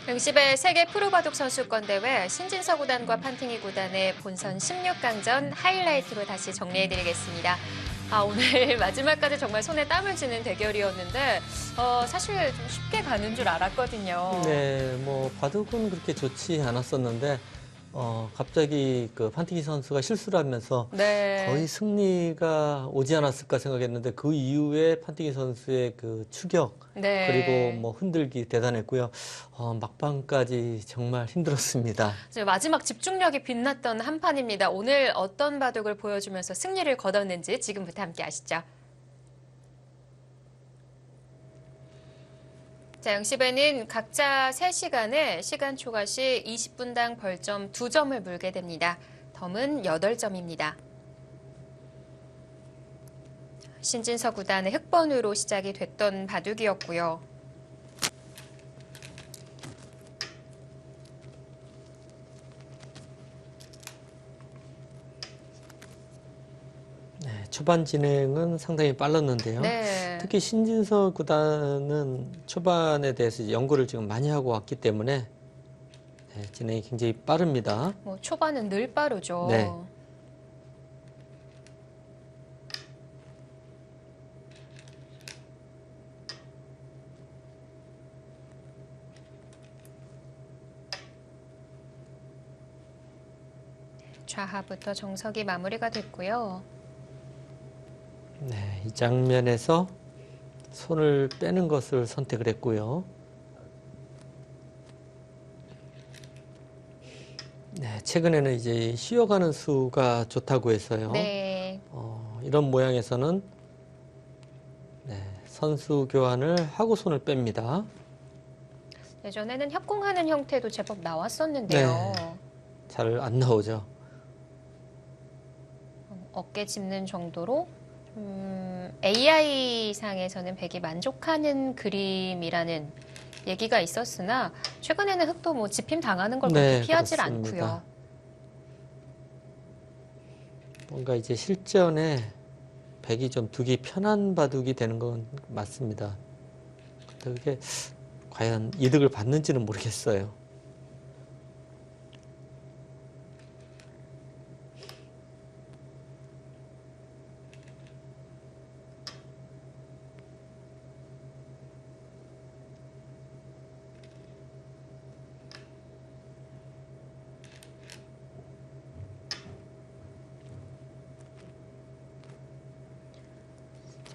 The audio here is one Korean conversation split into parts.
응시배 세계 프로바둑 선수권 대회 신진서 구단과 판팅이 구단의 본선 16강전 하이라이트로 다시 정리해드리겠습니다. 오늘 마지막까지 정말 손에 땀을 쥐는 대결이었는데 사실 좀 쉽게 가는 줄 알았거든요. 네, 뭐 바둑은 그렇게 좋지 않았었는데 갑자기 그 판티기 선수가 실수를 하면서 네. 거의 승리가 오지 않았을까 생각했는데 그 이후에 판티기 선수의 그 추격 네. 그리고 뭐 흔들기 대단했고요. 막판까지 정말 힘들었습니다. 마지막 집중력이 빛났던 한 판입니다. 오늘 어떤 바둑을 보여주면서 승리를 거뒀는지 지금부터 함께 아시죠. 자, 영시배는 각자 3시간에 시간 초과 시 20분당 벌점 2점을 물게 됩니다. 덤은 8점입니다. 신진서 구단의 흑번으로 시작이 됐던 바둑이었고요. 네, 초반 진행은 상당히 빨랐는데요. 네. 특히 신진서 구단은 초반에 대해서 이제 연구를 지금 많이 하고 왔기 때문에 네, 진행이 굉장히 빠릅니다. 초반은 늘 빠르죠. 네. 좌하부터 정석이 마무리가 됐고요. 네, 이 장면에서 손을 빼는 것을 선택을 했고요. 네, 최근에는 이제 쉬어가는 수가 좋다고 해서요. 네. 이런 모양에서는 네, 선수 교환을 하고 손을 뺍니다. 예전에는 협공하는 형태도 제법 나왔었는데요. 네. 잘 안 나오죠. 어깨 짚는 정도로 AI상에서는 백이 만족하는 그림이라는 얘기가 있었으나 최근에는 흑도 짚힘 당하는 걸 그렇게 피하질 그렇습니다. 않고요. 뭔가 이제 실전에 백이 좀 두기 편한 바둑이 되는 건 맞습니다. 그게 과연 이득을 받는지는 모르겠어요.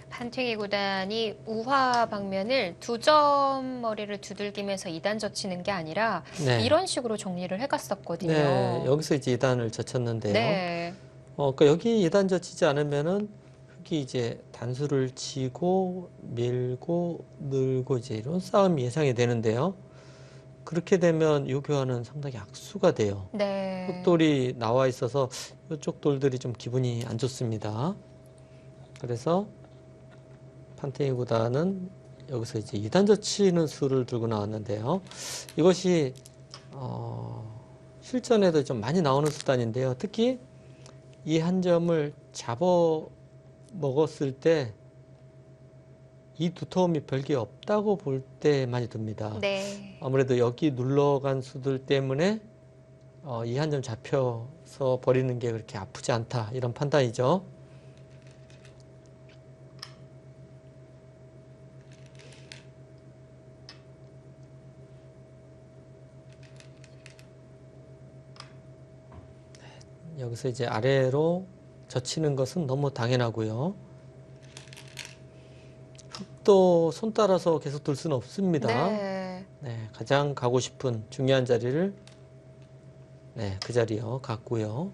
판팅이 구단이 우화 방면을 2점 머리를 두들기면서 2단 젖히는 게 아니라 네. 이런 식으로 정리를 해갔었거든요. 네, 여기서 이제 2단을 젖혔는데요. 네. 그러니까 여기 2단 젖히지 않으면은 흑이 이제 단수를 치고 밀고 늘고 이제 이런 싸움이 예상이 되는데요. 그렇게 되면 이 교환은 상당히 악수가 돼요. 네. 흑돌이 나와 있어서 이쪽 돌들이 좀 기분이 안 좋습니다. 그래서 판테이 구단은 여기서 이제 2단 젖히는 수를 들고 나왔는데요. 이것이 실전에도 좀 많이 나오는 수단인데요. 특히 이 한 점을 잡아 먹었을 때 이 두터움이 별게 없다고 볼 때 많이 듭니다. 네. 아무래도 여기 눌러간 수들 때문에 이 한 점 잡혀서 버리는 게 그렇게 아프지 않다 이런 판단이죠. 여기서 이제 아래로 젖히는 것은 너무 당연하고요. 흑도 손 따라서 계속 둘 수는 없습니다. 네. 네, 가장 가고 싶은 중요한 자리를 그 자리요 갔고요.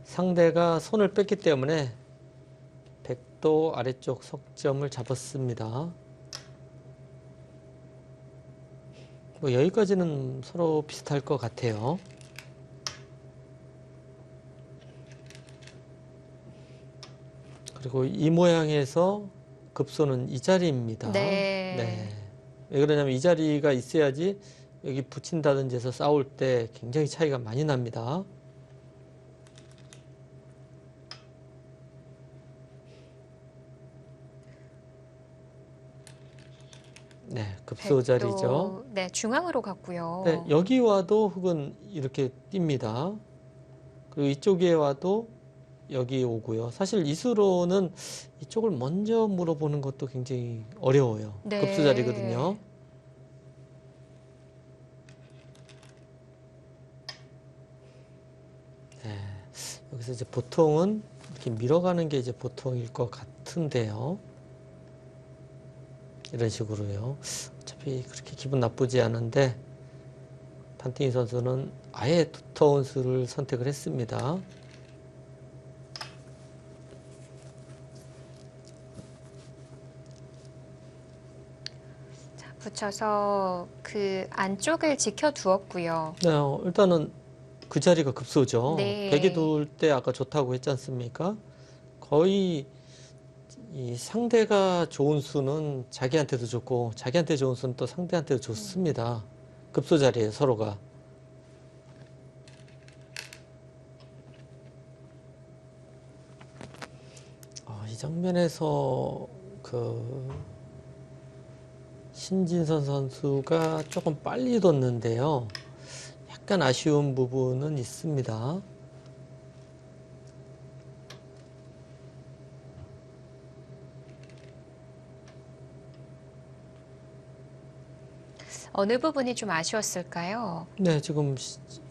상대가 손을 뺐기 때문에 백도 아래쪽 석점을 잡았습니다. 뭐 여기까지는 서로 비슷할 것 같아요. 그리고 이 모양에서 급소는 이 자리입니다. 네. 왜 그러냐면 이 자리가 있어야지 여기 붙인다든지 해서 싸울 때 굉장히 차이가 많이 납니다. 네, 급소 자리죠. 백도, 네, 중앙으로 갔고요. 네, 여기 와도 흙은 이렇게 띕니다. 그리고 이쪽에 와도 여기 오고요. 사실 이수로는 이쪽을 먼저 물어보는 것도 굉장히 어려워요. 네. 급수 자리거든요. 네, 여기서 이제 보통은 이렇게 밀어가는 게 이제 보통일 것 같은데요. 이런 식으로요. 어차피 그렇게 기분 나쁘지 않은데 판팅이 선수는 아예 두터운 수를 선택을 했습니다. 자, 붙여서 그 안쪽을 지켜두었고요. 네, 일단은 그 자리가 급소죠. 네. 백이 둘 때 아까 좋다고 했지 않습니까? 거의 이 상대가 좋은 수는 자기한테도 좋고 자기한테 좋은 수는 또 상대한테도 좋습니다. 급소 자리에 서로가. 이 장면에서 그 신진선 선수가 조금 빨리 뒀는데요. 약간 아쉬운 부분은 있습니다. 어느 부분이 좀 아쉬웠을까요? 네, 지금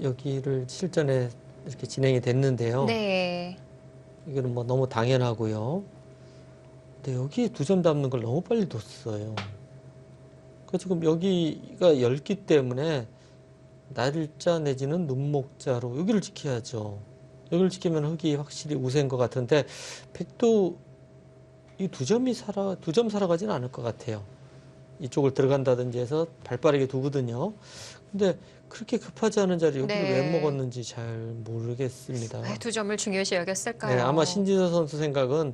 여기를 실전에 이렇게 진행이 됐는데요. 네. 이거는 뭐 너무 당연하고요. 근데 여기 두 점 잡는 걸 너무 빨리 뒀어요. 그 지금 여기가 열기 때문에 날일자 내지는 눈목자로 여기를 지켜야죠. 여기를 지키면 흙이 확실히 우세인 것 같은데 백도 이 두 점 살아가지는 않을 것 같아요. 이쪽을 들어간다든지 해서 발빠르게 두거든요. 근데 그렇게 급하지 않은 자리 여기를 네. 왜 먹었는지 잘 모르겠습니다. 두 점을 중요시 여겼을까요? 네, 아마 신진서 선수 생각은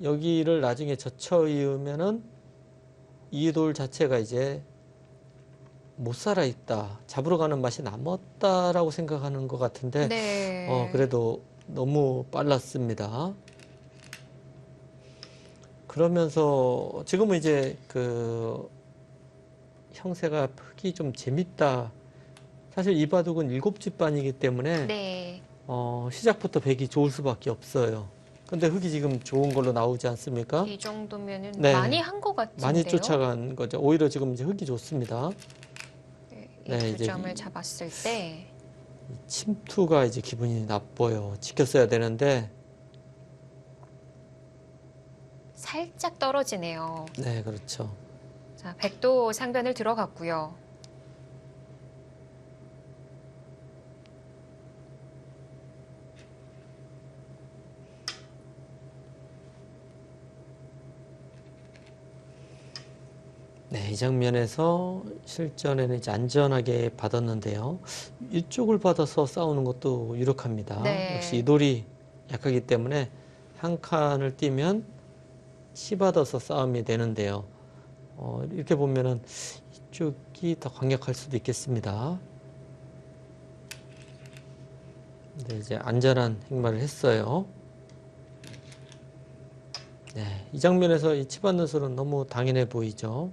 여기를 나중에 젖혀 이으면은 이 돌 자체가 이제 못 살아 있다, 잡으러 가는 맛이 남았다라고 생각하는 것 같은데, 네. 그래도 너무 빨랐습니다. 그러면서 지금은 이제 그 형세가 흙이 좀 재밌다. 사실 이 바둑은 7집 반이기 때문에 네. 시작부터 백이 좋을 수밖에 없어요. 근데 흙이 지금 좋은 걸로 나오지 않습니까? 이 정도면은 네. 많이 한 것 같은데요. 많이 쫓아간 거죠. 오히려 지금 이제 흙이 좋습니다. 네, 네, 이 이제 두 점을 잡았을 때 침투가 이제 기분이 나빠요. 지켰어야 되는데, 살짝 떨어지네요. 네, 그렇죠. 자, 백도 상변을 들어갔고요. 네, 이 장면에서 실전에는 이제 안전하게 받았는데요. 이쪽을 받아서 싸우는 것도 유력합니다. 네. 역시 이 돌이 약하기 때문에 한 칸을 띄면 시 받아서 싸움이 되는데요. 이렇게 보면은 이쪽이 더 강력할 수도 있겠습니다. 네, 이제 안전한 행마를 했어요. 네, 이 장면에서 이 치받는 수는 너무 당연해 보이죠.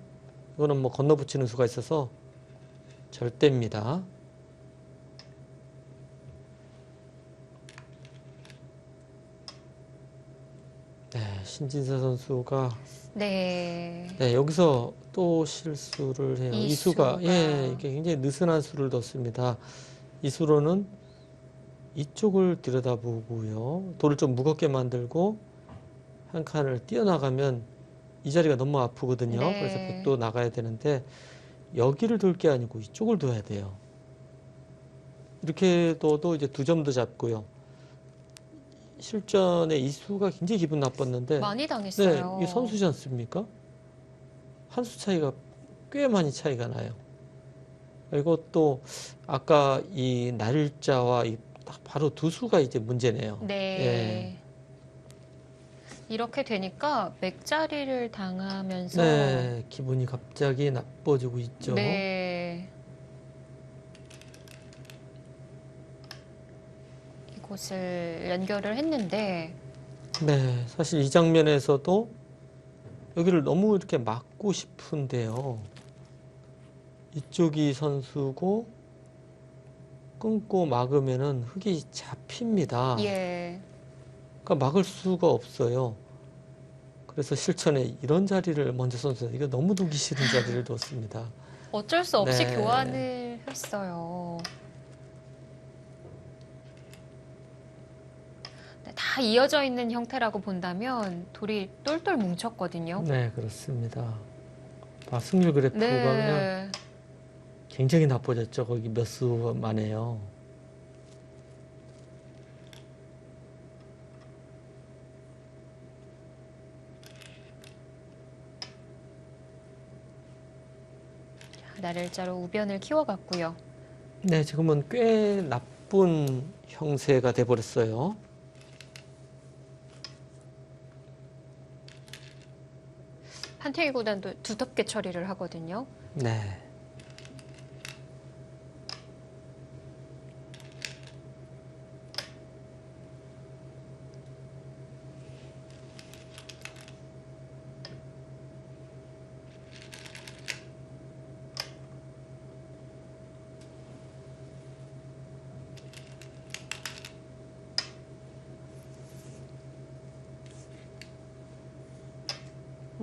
이거는 뭐 건너붙이는 수가 있어서 절대입니다. 네, 신진서 선수가 네. 여기서 또 실수를 해요. 이 수가 이게 굉장히 느슨한 수를 뒀습니다. 이 수로는 이쪽을 들여다보고요. 돌을 좀 무겁게 만들고 한 칸을 뛰어나가면 이 자리가 너무 아프거든요. 네. 그래서 백도 나가야 되는데 여기를 둘 게 아니고 이쪽을 둬야 돼요. 이렇게 둬도 이제 두 점도 잡고요. 실전에 이 수가 굉장히 기분 나빴는데 많이 당했어요. 이 선수지 않습니까? 한 수 차이가 꽤 많이 차이가 나요. 이것도 아까 이 날짜와 딱 바로 두 수가 이제 문제네요. 네. 이렇게 되니까 맥자리를 당하면서 네, 기분이 갑자기 나빠지고 있죠. 네. 이곳을 연결을 했는데 네, 사실 이 장면에서도 여기를 너무 이렇게 막고 싶은데요. 이쪽이 선수고 끊고 막으면은 흙이 잡힙니다. 예. 그러니까 막을 수가 없어요. 그래서 실전에 이런 자리를 먼저 선수 이거 너무 두기 싫은 자리를 뒀습니다. 어쩔 수 없이 네. 교환을 했어요. 네, 다 이어져 있는 형태라고 본다면 돌이 똘똘 뭉쳤거든요. 네, 그렇습니다. 승률 그래프가 그냥 네. 굉장히 나빠졌죠. 거기 몇 수 만에요. 나를자로 우변을 키워갔고요. 네, 지금은 꽤 나쁜 형세가 돼버렸어요. 판테이 구단도 두텁게 처리를 하거든요. 네.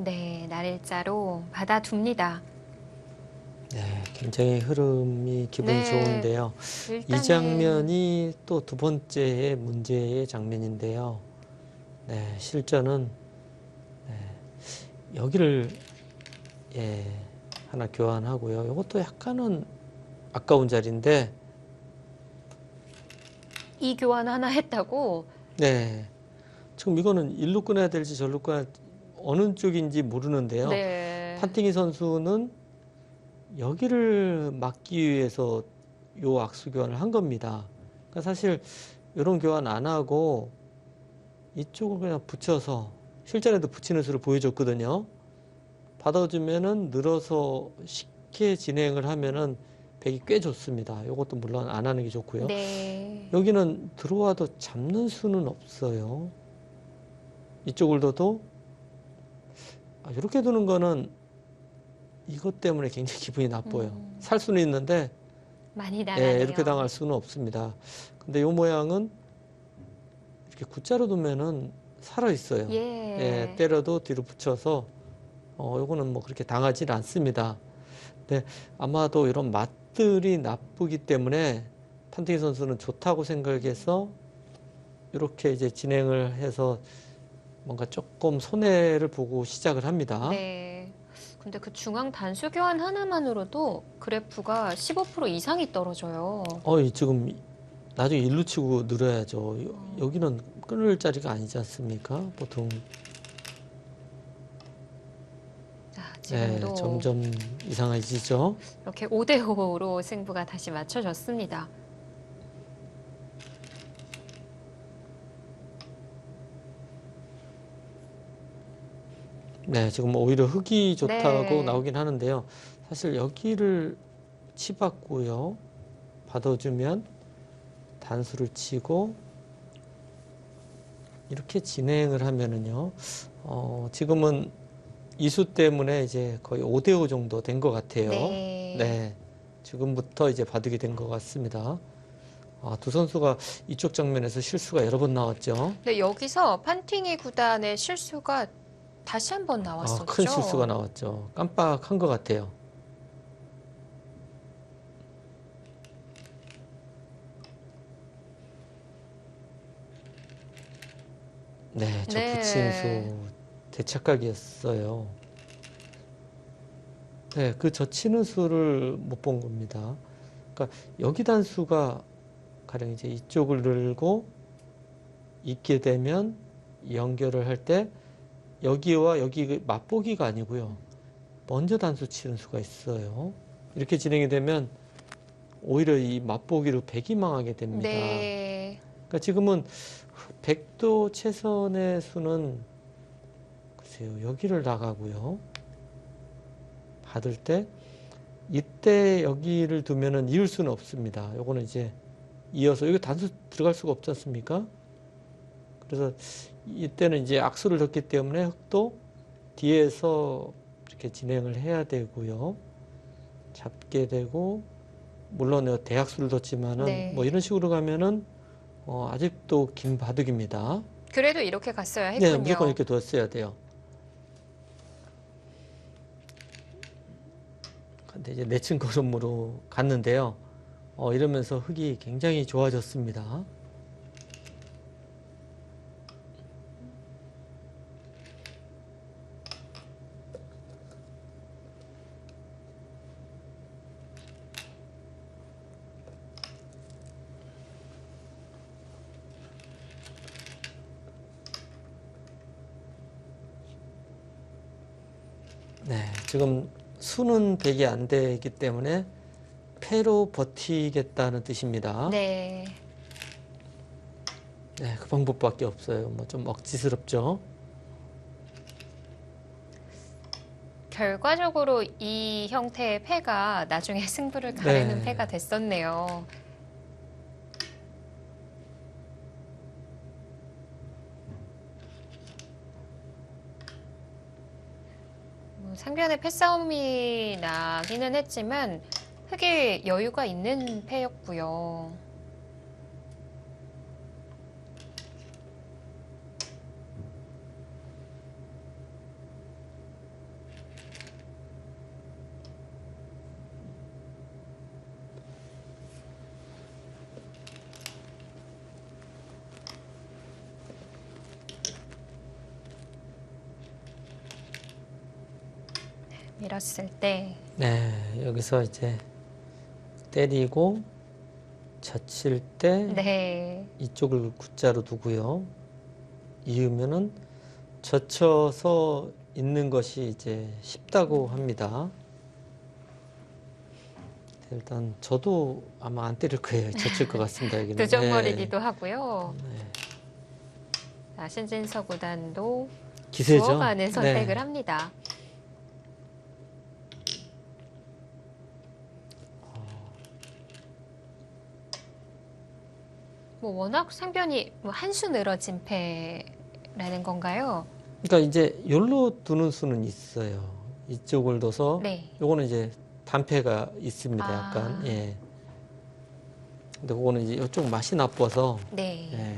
네, 날일자로 받아둡니다. 네, 굉장히 흐름이 기분이 네. 좋은데요. 이 일단은 장면이 또 두 번째의 문제의 장면인데요. 네, 실전은 여기를 하나 교환하고요. 이것도 약간은 아까운 자리인데, 이 교환 하나 했다고. 네, 지금 이거는 일로 끊어야 될지 절로 끊어야 어느 쪽인지 모르는데요. 네. 판팅이 선수는 여기를 막기 위해서 요 악수 교환을 한 겁니다. 그러니까 사실 이런 교환 안 하고 이쪽을 그냥 붙여서 실전에도 붙이는 수를 보여줬거든요. 받아주면은 늘어서 쉽게 진행을 하면은 백이 꽤 좋습니다. 이것도 물론 안 하는 게 좋고요. 네. 여기는 들어와도 잡는 수는 없어요. 이쪽을 둬도 이렇게 두는 거는 이것 때문에 굉장히 기분이 나빠요. 살 수는 있는데 많이 나가네요. 이렇게 당할 수는 없습니다. 근데 이 모양은 이렇게 X자로 두면은 살아 있어요. 예. 때려도 뒤로 붙여서 요거는 뭐 그렇게 당하진 않습니다. 근데 아마도 이런 맛들이 나쁘기 때문에 판테이 선수는 좋다고 생각해서 이렇게 이제 진행을 해서 뭔가 조금 손해를 보고 시작을 합니다. 네. 근데 그 중앙 단수 교환 하나만으로도 그래프가 15% 이상이 떨어져요. 지금 나중에 일루 치고 늘어야죠. 여기는 끊을 자리가 아니지 않습니까? 보통. 자, 네, 지금도 점점 이상해지죠. 이렇게 5대5로 승부가 다시 맞춰졌습니다. 네, 지금 오히려 흙이 좋다고 네. 나오긴 하는데요. 사실 여기를 치받고요. 받아주면 단수를 치고 이렇게 진행을 하면은요. 지금은 이수 때문에 이제 거의 5대5 정도 된 것 같아요. 네. 네, 지금부터 이제 바둑이 된 것 같습니다. 두 선수가 이쪽 장면에서 실수가 여러 번 나왔죠. 근데 여기서 판팅이 구단의 실수가 다시 한번 나왔었죠. 큰 실수가 나왔죠. 깜빡한 것 같아요. 네, 저 네. 붙임수 대착각이었어요. 네, 그 젖히는 수를 못 본 겁니다. 그러니까 여기 단수가 가령 이제 이쪽을 늘고 있게 되면 연결을 할 때 여기와 여기 맛보기가 아니고요. 먼저 단수 치는 수가 있어요. 이렇게 진행이 되면 오히려 이 맛보기로 백이 망하게 됩니다. 네. 그러니까 지금은 백도 최선의 수는 글쎄요, 여기를 나가고요. 받을 때 이때 여기를 두면은 이을 수는 없습니다. 요거는 이제 이어서 여기 단수 들어갈 수가 없지 않습니까? 그래서 이때는 이제 악수를 뒀기 때문에 흙도 뒤에서 이렇게 진행을 해야 되고요. 잡게 되고, 물론 내가 대약수를 뒀지만은 네. 뭐 이런 식으로 가면은 아직도 긴 바둑입니다. 그래도 이렇게 갔어야 네, 했군요. 무조건 이렇게 뒀어야 돼요. 근데 이제 내친 걸음으로 갔는데요. 이러면서 흙이 굉장히 좋아졌습니다. 네, 지금 수는 100이 안 되기 때문에 패로 버티겠다는 뜻입니다. 네. 네, 그 방법밖에 없어요. 뭐 좀 억지스럽죠. 결과적으로 이 형태의 패가 나중에 승부를 가르는 네. 패가 됐었네요. 뭐 상변의 패싸움이 나기는 했지만 흙이 여유가 있는 패였고요. 밀었을 때 네, 여기서 이제 때리고 젖힐 때 네. 이쪽을 X자로 두고요. 이으면은 젖혀서 있는 것이 이제 쉽다고 합니다. 일단 저도 아마 안 때릴 거예요. 젖힐 것 같습니다. 여기는. 두정머리기도 하고요. 네. 자, 신진서 구단도 기세죠. 부어가는 선택을 네. 합니다. 뭐 워낙 상변이 뭐 한 수 늘어진 패라는 건가요? 그러니까 이제 여기로 두는 수는 있어요. 이쪽을 둬서 네. 요거는 이제 단패가 있습니다. 아. 약간. 예. 근데 그거는 이제 이쪽 맛이 나빠서 네. 예.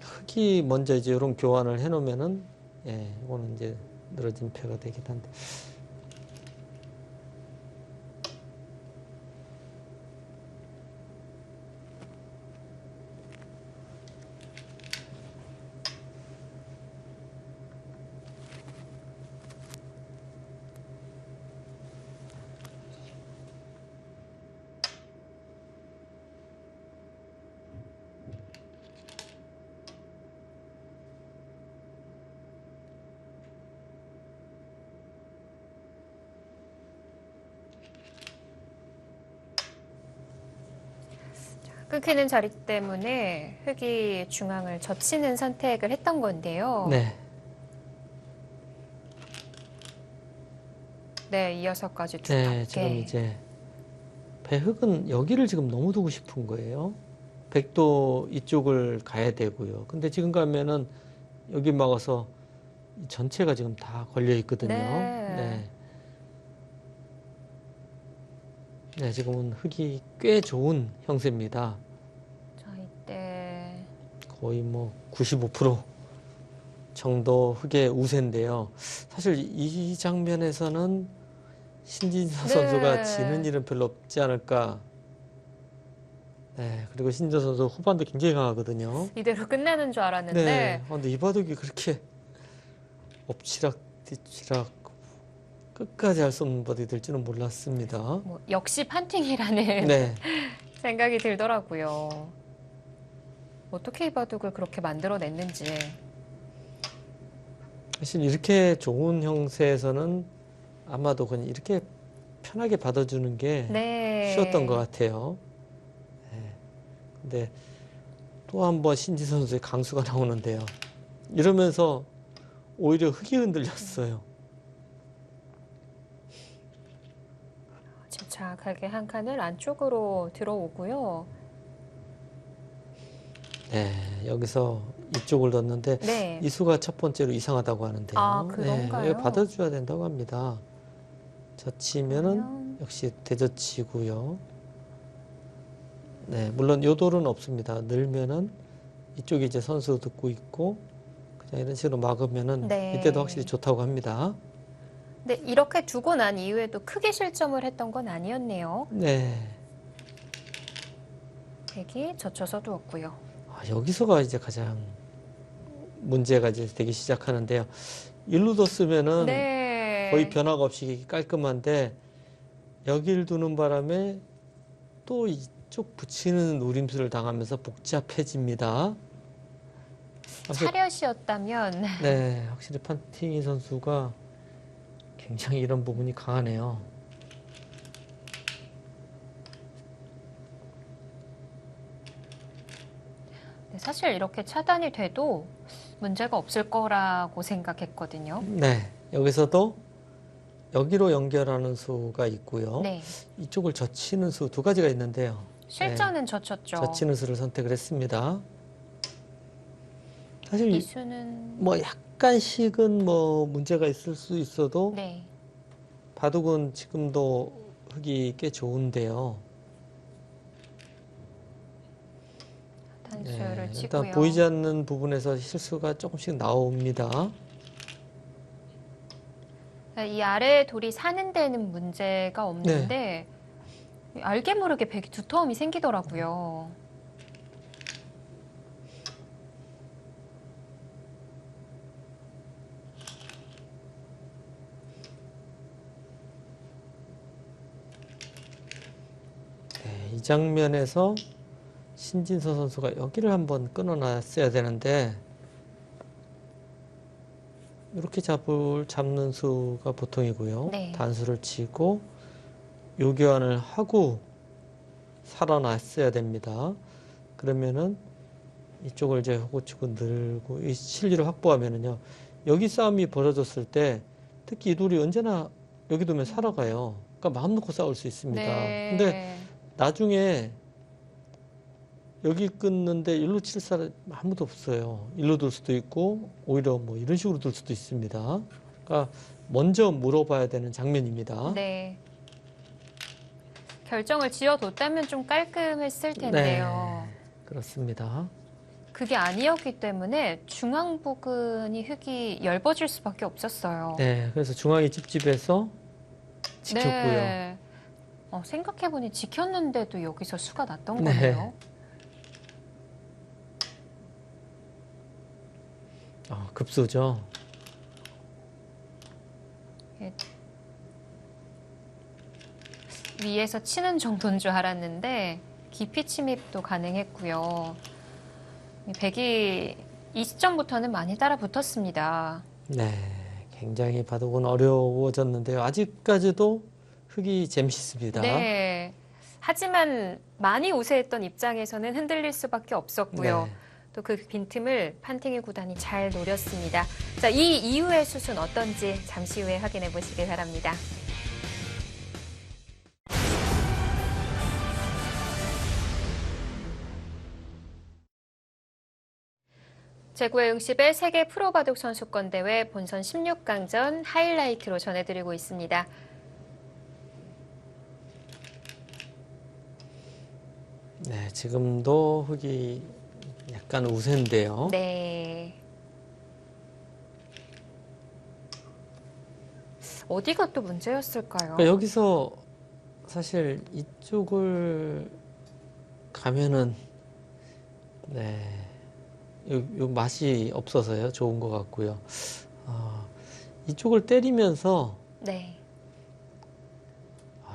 흙이 먼저 이제 이런 교환을 해 놓으면은 예, 이거는 이제 늘어진 패가 되긴 한데. 끊기는 자리 때문에 흙이 중앙을 젖히는 선택을 했던 건데요. 네. 네, 이어서까지 두 네, 탑게. 지금 이제 배흙은 여기를 지금 너무 두고 싶은 거예요. 백도 이쪽을 가야 되고요. 근데 지금 가면은 여기 막아서 이 전체가 지금 다 걸려 있거든요. 네. 네. 네, 지금은 흙이 꽤 좋은 형세입니다. 자, 이때 거의 뭐 95% 정도 흙의 우세인데요. 사실 이 장면에서는 신진서 네. 선수가 지는 일은 별로 없지 않을까. 네, 그리고 신진서 선수 후반도 굉장히 강하거든요. 이대로 끝나는 줄 알았는데 네, 근데 이 바둑이 그렇게 엎치락 뒤치락 끝까지 할 수 없는 바둑이 될 줄은 몰랐습니다. 뭐 역시 판팅이라는 네, 생각이 들더라고요. 어떻게 이 바둑을 그렇게 만들어냈는지. 사실 이렇게 좋은 형세에서는 아마도 그냥 이렇게 편하게 받아주는 게 네. 쉬웠던 것 같아요. 네. 근데 또 한 번 신지 선수의 강수가 나오는데요. 이러면서 오히려 흙이 흔들렸어요. 침착하게 한 칸을 안쪽으로 들어오고요. 네, 여기서 이쪽을 넣었는데 네. 이 수가 첫 번째로 이상하다고 하는데요. 아, 그런가요? 이거 받아줘야 된다고 합니다. 젖히면은 그러면 역시 되젖히고요. 네, 물론 요돌은 없습니다. 늘면은 이쪽이 이제 선수 듣고 있고 그냥 이런 식으로 막으면은 네. 이때도 확실히 좋다고 합니다. 근데 이렇게 두고 난 이후에도 크게 실점을 했던 건 아니었네요. 네. 백이 젖혀서 두었고요. 여기서가 이제 가장 문제가 이제 되기 시작하는데요. 일로 뒀으면은 네. 거의 변화가 없이 깔끔한데 여길 두는 바람에 또 이쪽 붙이는 노림수를 당하면서 복잡해집니다. 차렷이었다면 네, 확실히 판팅이 선수가 굉장히 이런 부분이 강하네요. 네, 사실 이렇게 차단이 돼도 문제가 없을 거라고 생각했거든요. 네, 여기서도 여기로 연결하는 수가 있고요. 네. 이쪽을 젖히는 수 두 가지가 있는데요. 실전은 젖혔죠. 젖히는 수를 선택을 했습니다. 이 사실 수는 뭐 약간씩은 뭐 문제가 있을 수 있어도 네. 바둑은 지금도 흙이 꽤 좋은데요. 단수를 치고요. 일단 보이지 않는 부분에서 실수가 조금씩 나옵니다. 이 아래 돌이 사는 데는 문제가 없는데 알게 모르게 백이 두터움이 생기더라고요. 네, 이 장면에서 신진서 선수가 여기를 한번 끊어놨어야 되는데 이렇게 잡는 수가 보통이고요. 네. 단수를 치고 요교환을 하고 살아났어야 됩니다. 그러면은 이쪽을 이제 호구치고 늘고 이 실리를 확보하면은요. 여기 싸움이 벌어졌을 때 특히 이 돌이 언제나 여기 두면 살아가요. 그러니까 마음 놓고 싸울 수 있습니다. 네. 근데 나중에 여기 끊는데 일로 칠 사람 아무도 없어요. 일로 둘 수도 있고 오히려 뭐 이런 식으로 둘 수도 있습니다. 그러니까 먼저 물어봐야 되는 장면입니다. 네. 결정을 지어뒀다면 좀 깔끔했을 텐데요. 네, 그렇습니다. 그게 아니었기 때문에 중앙 부근이 흙이 엷어질 수밖에 없었어요. 네, 그래서 중앙이 찝찝해서 지켰고요. 네. 생각해보니 지켰는데도 여기서 수가 났던 네. 거네요. 급소죠. 위에서 치는 정도인 줄 알았는데 깊이 침입도 가능했고요. 이 백이 이 시점부터는 많이 따라 붙었습니다. 네, 굉장히 바둑은 어려워졌는데요. 아직까지도 흙이 재밌습니다. 네. 하지만 많이 우세했던 입장에서는 흔들릴 수밖에 없었고요. 네. 또 그 빈틈을 판팅이 구단이 잘 노렸습니다. 자, 이 이후의 수순 어떤지 잠시 후에 확인해 보시길 바랍니다. 제9회 응시배 세계 프로바둑 선수권 대회 본선 16강전 하이라이트로 전해드리고 있습니다. 네, 지금도 흙이 약간 우세인데요. 네. 어디가 또 문제였을까요? 그러니까 여기서 사실 이쪽을 가면은 네, 요 맛이 없어서요. 좋은 것 같고요. 이쪽을 때리면서 네.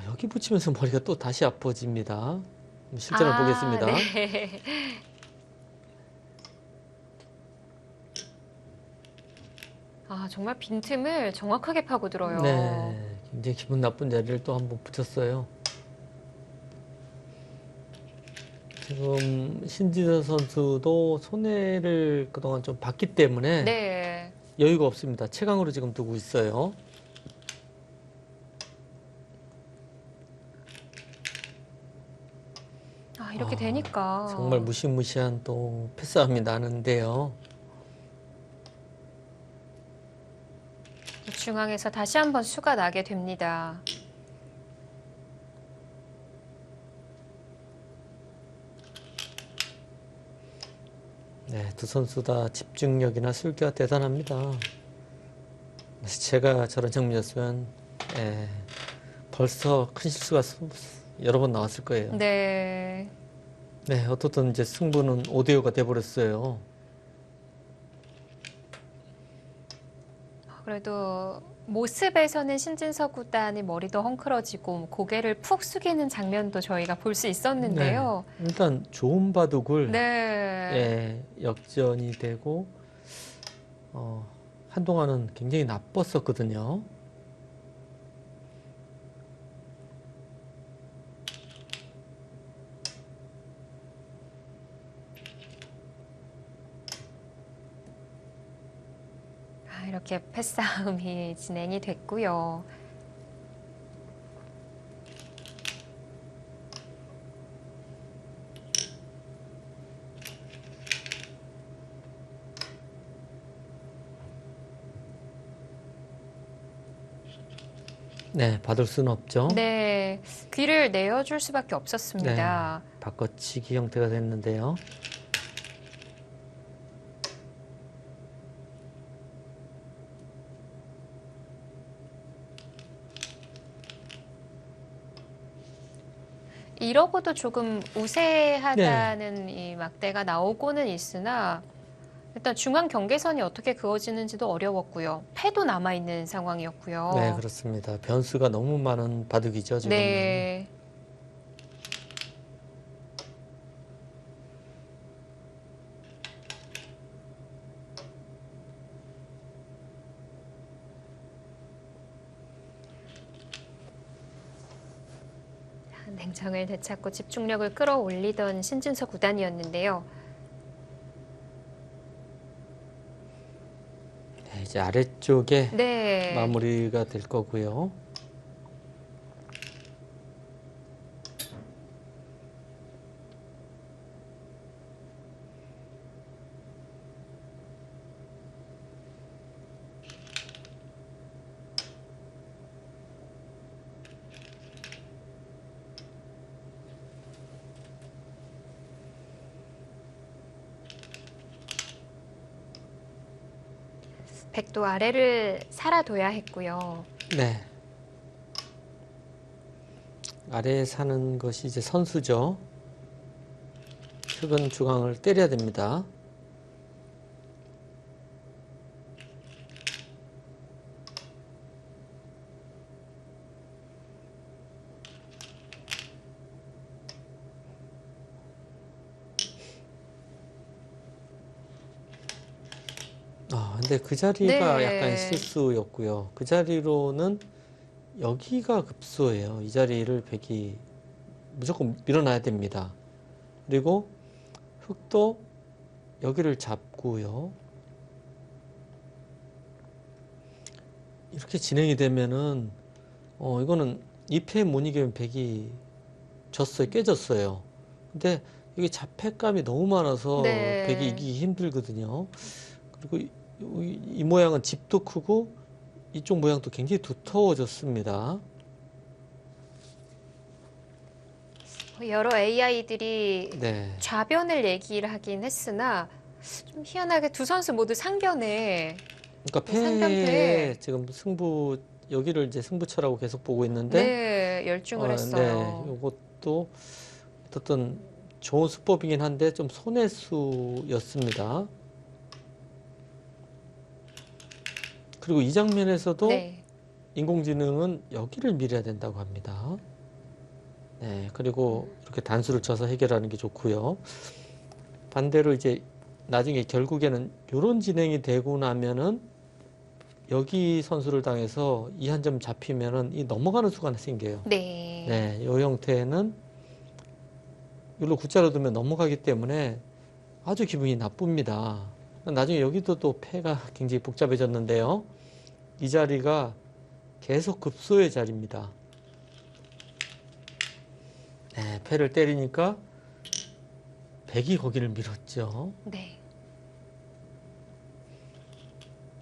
여기 붙이면서 머리가 또 다시 아파집니다. 실전을 보겠습니다. 네. 정말 빈틈을 정확하게 파고들어요. 네, 굉장히 기분 나쁜 자리를 또 한번 붙였어요. 지금 신지서 선수도 손해를 그동안 좀 봤기 때문에 네. 여유가 없습니다. 최강으로 지금 두고 있어요. 이렇게 되니까 정말 무시무시한 또 패싸움이 나는데요. 중앙에서 다시 한번 수가 나게 됩니다. 네, 두 선수 다 집중력이나 술기가 대단합니다. 제가 저런 장면이었으면 벌써 큰 실수가 여러 번 나왔을 거예요. 네. 네, 어떻든 이제 승부는 5대5가 돼버렸어요. 그래도 모습에서는 신진서 구단이 머리도 헝클어지고 고개를 푹 숙이는 장면도 저희가 볼 수 있었는데요. 네, 일단 좋은 바둑을 네. 역전이 되고 한동안은 굉장히 나빴었거든요. 이렇게 패싸움이 진행이 됐고요. 네, 받을 수는 없죠. 네, 귀를 내어줄 수밖에 네, 없었습니다. 바꿔치기 형태가 됐는데요. 이러고도 조금 네. 우세하다는 이 막대가 나오고는 있으나 일단 중앙 경계선이 어떻게 그어지는지도 어려웠고요. 패도 남아있는 상황이었고요. 네, 그렇습니다. 변수가 너무 많은 바둑이죠, 지금. 네. 냉정을 되찾고 집중력을 끌어올리던 신진서 구단이었는데요. 네, 이제 아래쪽에 네. 마무리가 될 거고요. 백도 아래를 살아둬야 했고요. 네. 아래에 사는 것이 이제 선수죠. 흑은 중앙을 때려야 됩니다. 근데 그 자리가 네. 약간 실수였고요. 그 자리로는 여기가 급소예요. 이 자리를 백이 무조건 밀어놔야 됩니다. 그리고 흑도 여기를 잡고요. 이렇게 진행이 되면은 이거는 2패 못 이기면 백이 졌어요. 깨졌어요. 근데 이게 자패감이 너무 많아서 네. 백이 이기기 힘들거든요. 그리고 이 모양은 집도 크고 이쪽 모양도 굉장히 두터워졌습니다. 여러 AI들이 네. 좌변을 얘기를 하긴 했으나 좀 희한하게 두 선수 모두 상변에 그러니까 상변패. 지금 승부 여기를 이제 승부처라고 계속 보고 있는데 네, 열중을 네, 했어요. 이것도 어떤 좋은 수법이긴 한데 좀 손해수였습니다. 그리고 이 장면에서도 네. 인공지능은 여기를 밀어야 된다고 합니다. 네, 그리고 이렇게 단수를 쳐서 해결하는 게 좋고요. 반대로 이제 나중에 결국에는 이런 진행이 되고 나면은 여기 선수를 당해서 이 한 점 잡히면은 이 넘어가는 수가 생겨요. 네. 네, 이 형태는 이걸로 굿자로 두면 넘어가기 때문에 아주 기분이 나쁩니다. 나중에 여기도 또 패가 굉장히 복잡해졌는데요. 이 자리가 계속 급소의 자리입니다. 네, 패를 때리니까 백이 거기를 밀었죠. 네.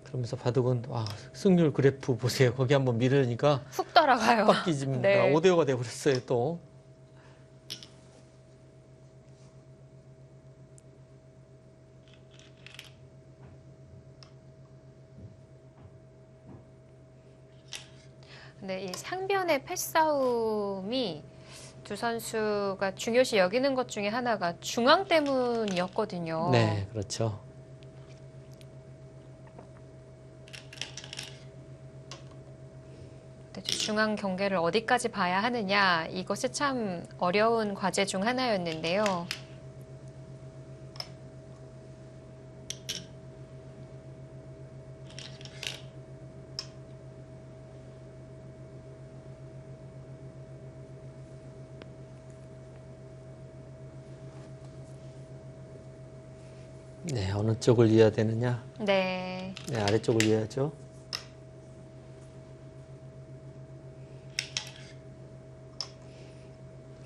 그러면서 바둑은 와, 승률 그래프 보세요. 거기 한번 밀으니까 훅 따라가요. 바뀌집니다. 네. 5대5가 돼버렸어요, 또. 근데 이 상변의 패싸움이 두 선수가 중요시 여기는 것 중에 하나가 중앙 때문이었거든요. 네, 그렇죠. 근데 중앙 경계를 어디까지 봐야 하느냐, 이것이 참 어려운 과제 중 하나였는데요. 네, 어느 쪽을 이어야 되느냐? 네. 네, 아래쪽을 이어야죠.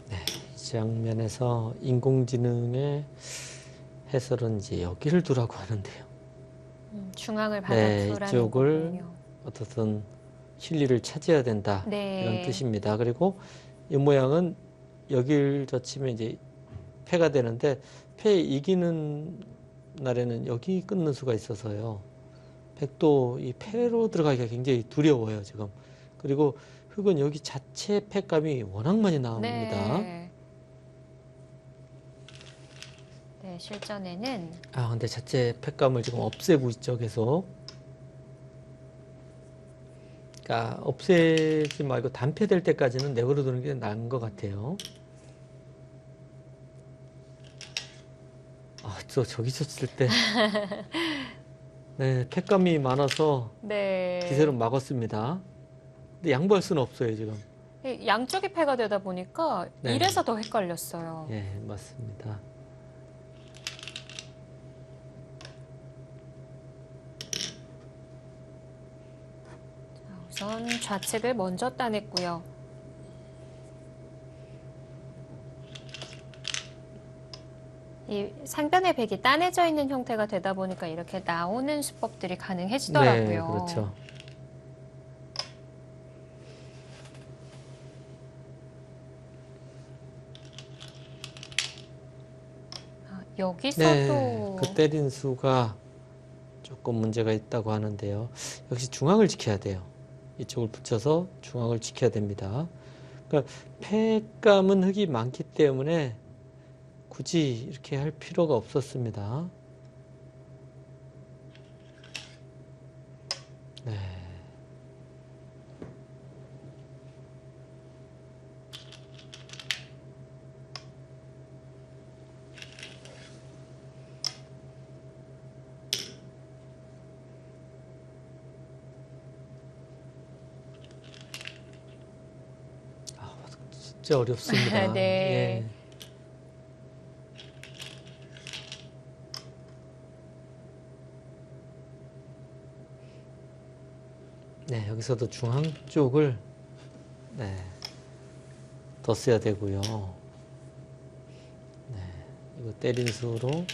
네, 이 장면에서 인공지능의 해설은 이제 여기를 두라고 하는데요. 중앙을 네, 받아두라는 이쪽을 거군요. 어떻든 실리를 차지해야 된다. 네. 이런 뜻입니다. 그리고 이 모양은 여길 젖히면 이제 패가 되는데 패 이기는 날에는 여기 끊는 수가 있어서요. 백도 이 패로 들어가기가 굉장히 두려워요, 지금. 그리고 흑은 여기 자체 패감이 워낙 많이 나옵니다. 네. 네, 실전에는 아, 근데 자체 패감을 지금 없애고 있죠, 계속. 그러니까 없애지 말고 단패될 때까지는 내버려두는 게 나은 것 같아요. 아, 저기 쳤을 때 네, 패감이 많아서 네. 기세로 막았습니다. 근데 양보할 수는 없어요, 지금. 양쪽이 패가 되다 보니까 네. 이래서 더 헷갈렸어요. 예, 맞습니다. 우선 좌측을 먼저 따냈고요. 이 상변의 백이 따내져 있는 형태가 되다 보니까 이렇게 나오는 수법들이 가능해지더라고요. 네, 그렇죠. 여기서도 네, 그 때린 수가 조금 문제가 있다고 하는데요. 역시 중앙을 지켜야 돼요. 이쪽을 붙여서 중앙을 지켜야 됩니다. 그러니까 패감은 흙이 많기 때문에 굳이 이렇게 할 필요가 없었습니다. 네. 아, 진짜 어렵습니다. 네. 예. 네, 여기서도 중앙 쪽을 네, 더 써야 되고요. 네, 이거 때린 수로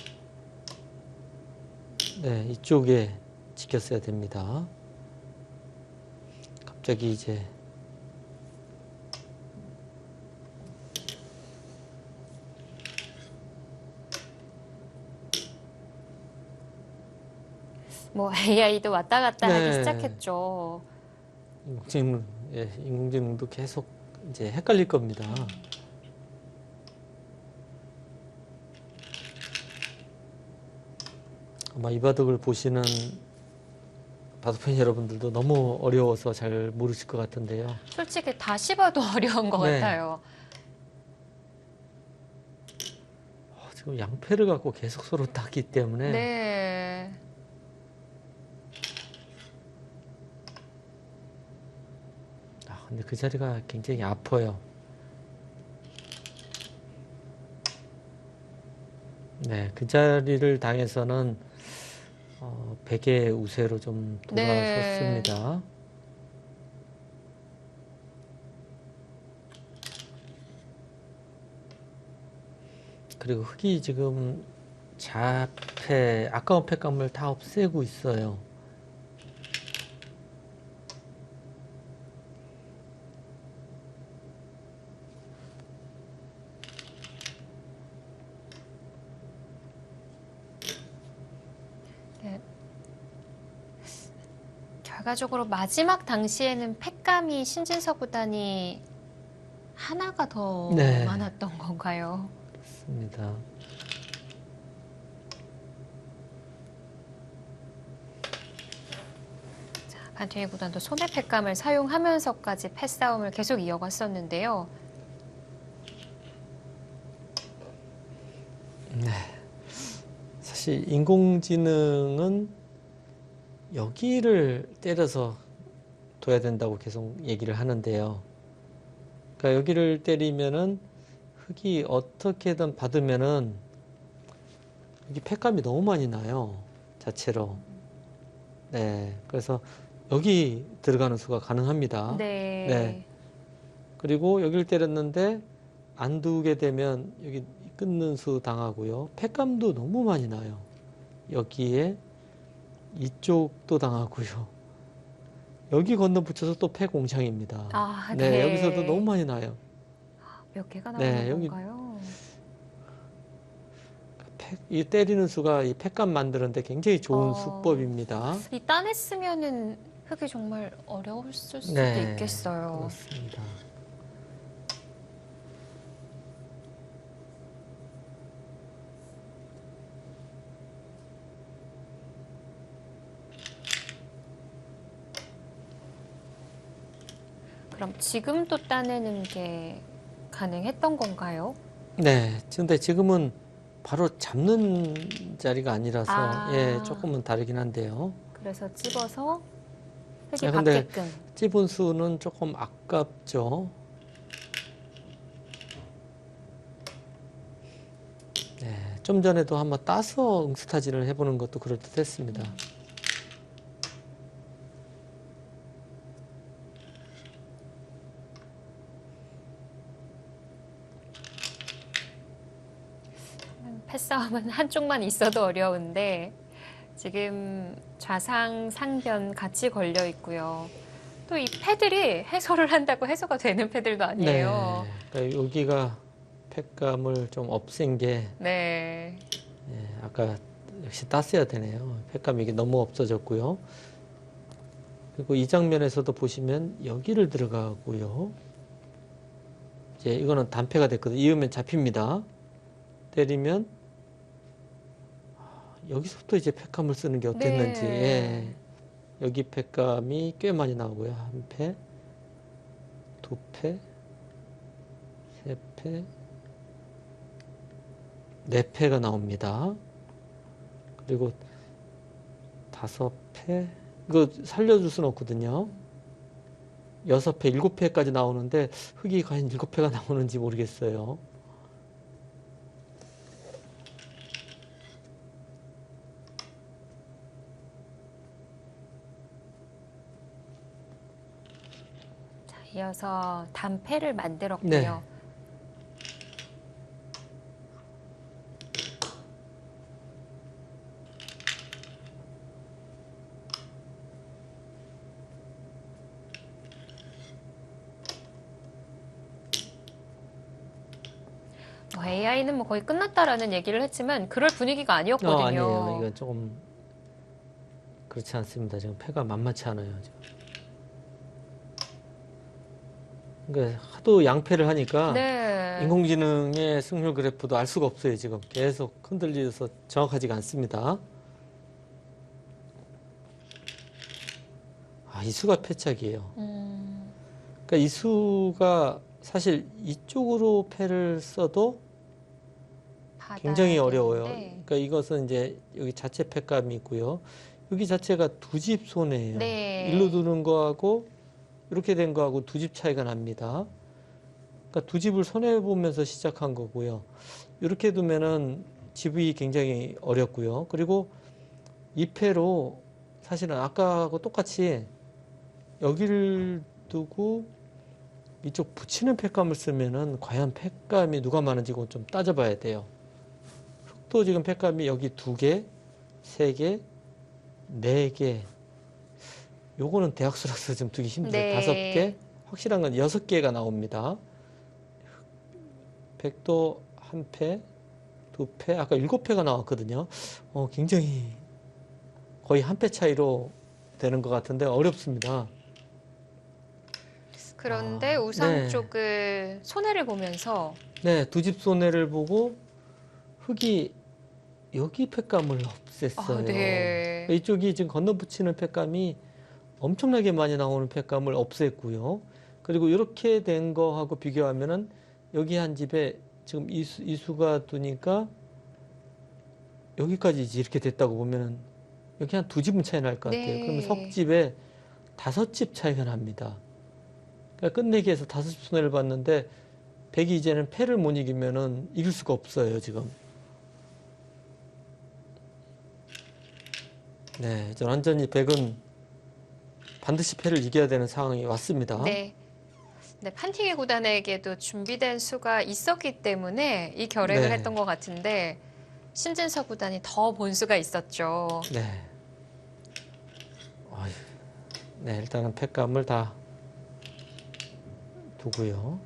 네, 이쪽에 지켰어야 됩니다. 갑자기 이제 뭐 AI도 왔다 갔다 하기 네. 시작했죠. 인공지능도 계속 이제 헷갈릴 겁니다. 아마 이 바둑을 보시는 바둑팬 여러분들도 너무 어려워서 잘 모르실 것 같은데요. 솔직히 다시 봐도 어려운 것 네. 같아요. 지금 양패를 갖고 계속 서로 땄기 때문에 네. 근데 그 자리가 굉장히 아파요. 네, 그 자리를 당해서는 베개 우세로 좀 돌아섰습니다. 그리고 흑이 지금 좌패, 아까운 패감을 다 없애고 있어요. 결과적으로 마지막 당시에는 팩감이 신진서 구단이 하나가 더 네. 많았던 건가요? 맞습니다. 반티니 구단도 손해 팩감을 사용하면서까지 패싸움을 계속 이어갔었는데요. 사실 인공지능은 여기를 때려서 둬야 된다고 계속 얘기를 하는데요. 그러니까 여기를 때리면은 흙이 어떻게든 받으면은 여기 팩감이 너무 많이 나요. 자체로. 네. 그래서 여기 들어가는 수가 가능합니다. 네. 네. 그리고 여기를 때렸는데 안 두게 되면 여기 끊는 수 당하고요. 팩감도 너무 많이 나요. 여기에 이쪽도 당하고요. 여기 건너붙여서 또 폐공창입니다. 아, 네, 네. 여기서도 너무 많이 나요. 몇 개가 나오는 네, 여기 건가요? 이 때리는 수가 이 팩감 만드는데 굉장히 좋은 수법입니다. 이 따냈으면은 흙이 정말 어려웠을 수도 네, 있겠어요. 그렇습니다. 그럼 지금도 따내는 게 가능했던 건가요? 네, 근데 지금은 바로 잡는 자리가 아니라서 아. 예, 조금은 다르긴 한데요. 그래서 찝어서 흙이 아, 근데 받게끔. 찝은 수는 조금 아깝죠. 네, 좀 전에도 한번 따서 응스타진을 해보는 것도 그럴듯했습니다. 패싸움은 한쪽만 있어도 어려운데 지금 좌상 상변 같이 걸려 있고요. 또 이 패들이 해소를 한다고 해소가 되는 패들도 아니에요. 네, 그러니까 여기가 팩감을 좀 없앤 게 네. 아까 역시 땄어야 되네요. 팩감이 이게 너무 없어졌고요. 그리고 이 장면에서도 보시면 여기를 들어가고요. 이제 이거는 단패가 됐거든요. 이으면 잡힙니다. 때리면 여기서부터 이제 팩감을 쓰는 게 어땠는지. 네. 예. 여기 팩감이 꽤 많이 나오고요. 한 패, 두 패, 세 패, 네 패가 나옵니다. 그리고 다섯 패, 이거 살려줄 수는 없거든요. 여섯 패, 일곱 패까지 나오는데 흙이 과연 일곱 패가 나오는지 모르겠어요. 자, 이어서 단패를 만들었고요. 네. AI는 뭐 거의 끝났다라는 얘기를 했지만 그럴 분위기가 아니었거든요. 아니에요. 이건 조금 그렇지 않습니다. 지금 패가 만만치 않아요. 지금. 그러니까 하도 양패를 하니까 네. 인공지능의 승률 그래프도 알 수가 없어요. 지금 계속 흔들려서 정확하지가 않습니다. 아, 이 수가 패착이에요. 그러니까 이 수가 사실 이쪽으로 패를 써도 굉장히 받아야 어려워요. 되는데. 그러니까 이것은 이제 여기 자체 팩감이 있고요. 여기 자체가 두 집 손해예요. 네. 일로 두는 거하고 이렇게 된 거하고 두 집 차이가 납니다. 그러니까 두 집을 손해 보면서 시작한 거고요. 이렇게 두면은 집이 굉장히 어렵고요. 그리고 이 패로 사실은 아까하고 똑같이 여기를 두고 이쪽 붙이는 팩감을 쓰면은 과연 팩감이 누가 많은지 그건 좀 따져봐야 돼요. 흙도 지금 팩감이 여기 두 개, 세 개, 네 개. 요거는 대학수라서 좀 두기 힘들어요. 네. 다섯 개, 확실한 건 여섯 개가 나옵니다. 백도 한 패, 두 패, 아까 일곱 패가 나왔거든요. 굉장히 거의 한 패 차이로 되는 것 같은데 어렵습니다. 그런데 아, 우상 네. 쪽을 손해를 보면서 네, 두 집 손해를 보고 흙이 여기 팩감을 아, 없앴어요. 네. 이쪽이 지금 건너붙이는 팩감이 엄청나게 많이 나오는 팩감을 없앴고요. 그리고 이렇게 된 거하고 비교하면은 여기 한 집에 지금 이수가 두니까 여기까지 이제 이렇게 됐다고 보면은 여기 한 두 집은 차이 날 것 같아요. 그러면 네. 석집에 다섯 집 차이가 납니다. 그러니까 끝내기에서 다섯 집 손해를 봤는데 백이 이제는 패를 못 이기면은 이길 수가 없어요, 지금. 네, 이제 완전히 백은 반드시 패를 이겨야 되는 상황이 왔습니다. 네. 네, 판티기 구단에게도 준비된 수가 있었기 때문에 이 결행을 네, 했던 것 같은데 신진서 구단이 더 본수가 있었죠. 네. 어휴, 네, 일단은 팩감을 다 두고요.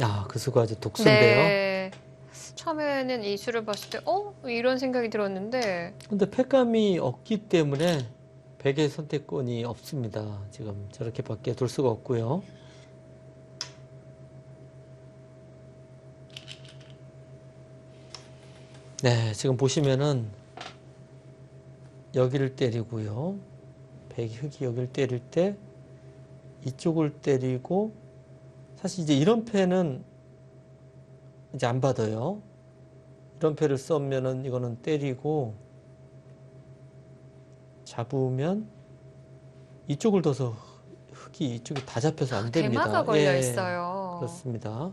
아, 그 수가 아주 독수인데요. 네. 처음에는 이 수를 봤을 때, 이런 생각이 들었는데, 근데 팩감이 없기 때문에 백의 선택권이 없습니다. 지금 저렇게밖에 둘 수가 없고요. 네, 지금 보시면은 여기를 때리고요. 백이 흙이 여기를 때릴 때 이쪽을 때리고 사실 이제 이런 패는 이제 안 받아요. 이런 패를 쓰면은 이거는 때리고 잡으면 이쪽을 둬서 흙이 이쪽이 다 잡혀서 안 대마가 됩니다. 걸려 예, 있어요. 그렇습니다.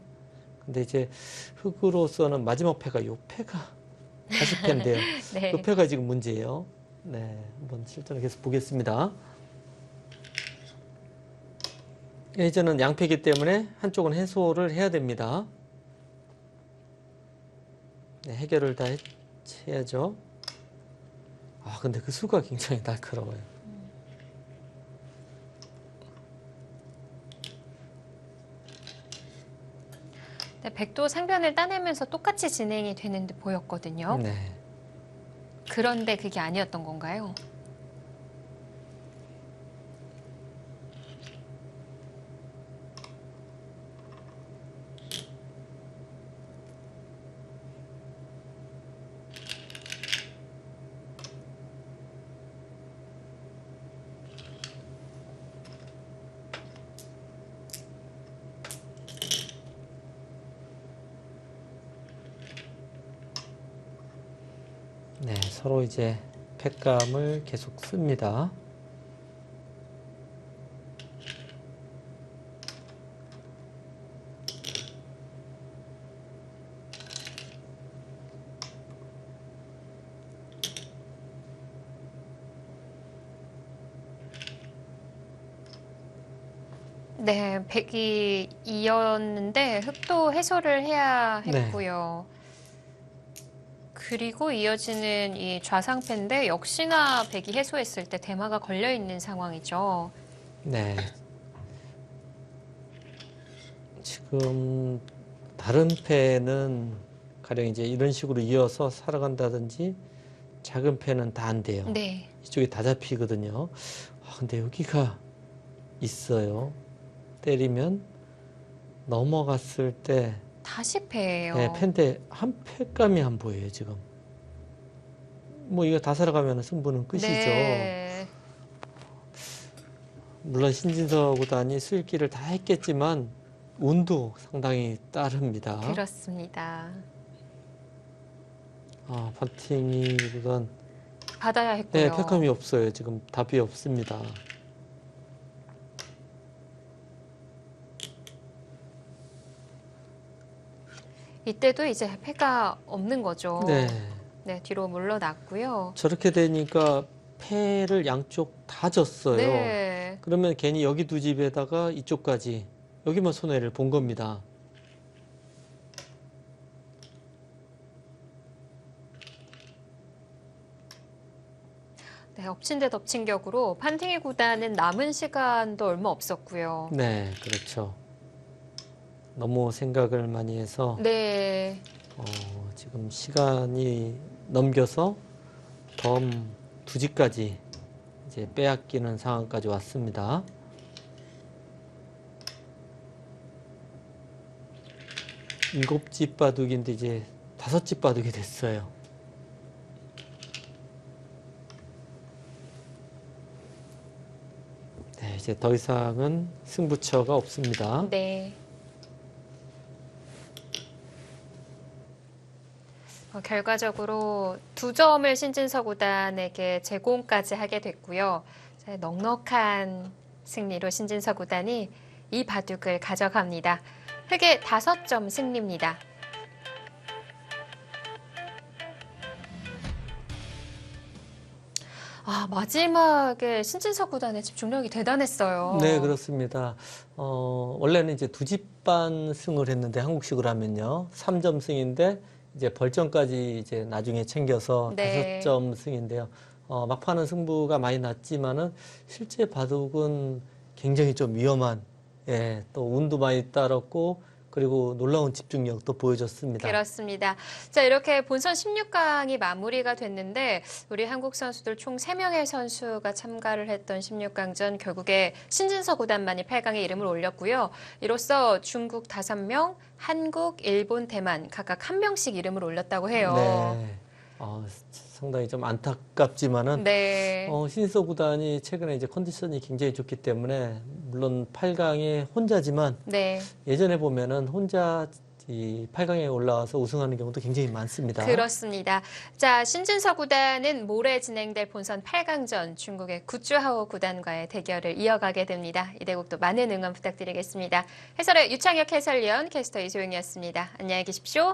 근데 이제 흙으로서는 마지막 패가 요 패가 다시 패인데요. 요 네. 패가 지금 문제예요. 네, 한번 실전을 계속 보겠습니다. 이제는 양패이기 때문에 한쪽은 해소를 해야 됩니다. 네, 해결을 다 해야죠. 아, 근데 그 수가 굉장히 날카로워요. 네, 백도 상변을 따내면서 똑같이 진행이 되는 듯 보였거든요. 네. 그런데 그게 아니었던 건가요? 네, 서로 이제 팩감을 계속 씁니다. 네, 백이 이었는데 흑도 해소를 해야 네, 했고요. 그리고 이어지는 이 좌상패인데 역시나 백이 해소했을 때 대마가 걸려 있는 상황이죠. 네. 지금 다른 패는 가령 이제 이런 식으로 이어서 살아간다든지 작은 패는 다 안 돼요. 네. 이쪽이 다 잡히거든요. 아, 근데 여기가 있어요. 때리면 넘어갔을 때 다시 패예요. 네, 패인데 한 패감이 안 보여요, 지금. 뭐 이거 다 살아가면 승부는 끝이죠. 네. 물론 신진서 구단이 수익기를 다 했겠지만 운도 상당히 따릅니다. 그렇습니다. 아, 판팅이 구단 받아야 네, 했고요. 패감이 없어요. 지금 답이 없습니다. 이때도 이제 패가 없는 거죠. 네, 네, 뒤로 물러났고요. 저렇게 되니까 패를 양쪽 다 졌어요. 네. 그러면 괜히 여기 두 집에다가 이쪽까지 여기만 손해를 본 겁니다. 네, 엎친 데 덮친 격으로 판팅이 구단은 남은 시간도 얼마 없었고요. 네, 그렇죠. 너무 생각을 많이 해서 네. 지금 시간이 넘겨서 덤 2지까지 이제 빼앗기는 상황까지 왔습니다. 일곱 집 바둑인데 이제 5집 바둑이 됐어요. 네, 이제 더 이상은 승부처가 없습니다. 네. 결과적으로 2점을 신진서 구단에게 제공까지 하게 됐고요. 넉넉한 승리로 신진서 구단이 이 바둑을 가져갑니다. 흑의 5점 승리입니다. 마지막에 신진서 구단의 집중력이 대단했어요. 네, 그렇습니다. 원래는 이제 2집 반 승을 했는데 한국식으로 하면요. 3점 승인데 이제 벌점까지 이제 나중에 챙겨서 네. 5점 승인데요. 막판은 승부가 많이 났지만은 실제 바둑은 굉장히 좀 위험한, 예, 또 운도 많이 따랐고 그리고 놀라운 집중력도 보여줬습니다. 그렇습니다. 자, 이렇게 본선 16강이 마무리가 됐는데 우리 한국 선수들 총 3명의 선수가 참가를 했던 16강전 결국에 신진서 구단만이 8강에 이름을 올렸고요. 이로써 중국 5명, 한국, 일본, 대만 각각 1명씩 이름을 올렸다고 해요. 네. 상당히 좀 안타깝지만은 네. 신진서 구단이 최근에 이제 컨디션이 굉장히 좋기 때문에 물론 8강에 혼자지만 네. 예전에 보면은 혼자 이 8강에 올라와서 우승하는 경우도 굉장히 많습니다. 그렇습니다. 자, 신진서 구단은 모레 진행될 본선 8강전 중국의 구쭈하오 구단과의 대결을 이어가게 됩니다. 이 대국도 많은 응원 부탁드리겠습니다. 해설의 유창혁 해설위원, 캐스터 이소영이었습니다. 안녕히 계십시오.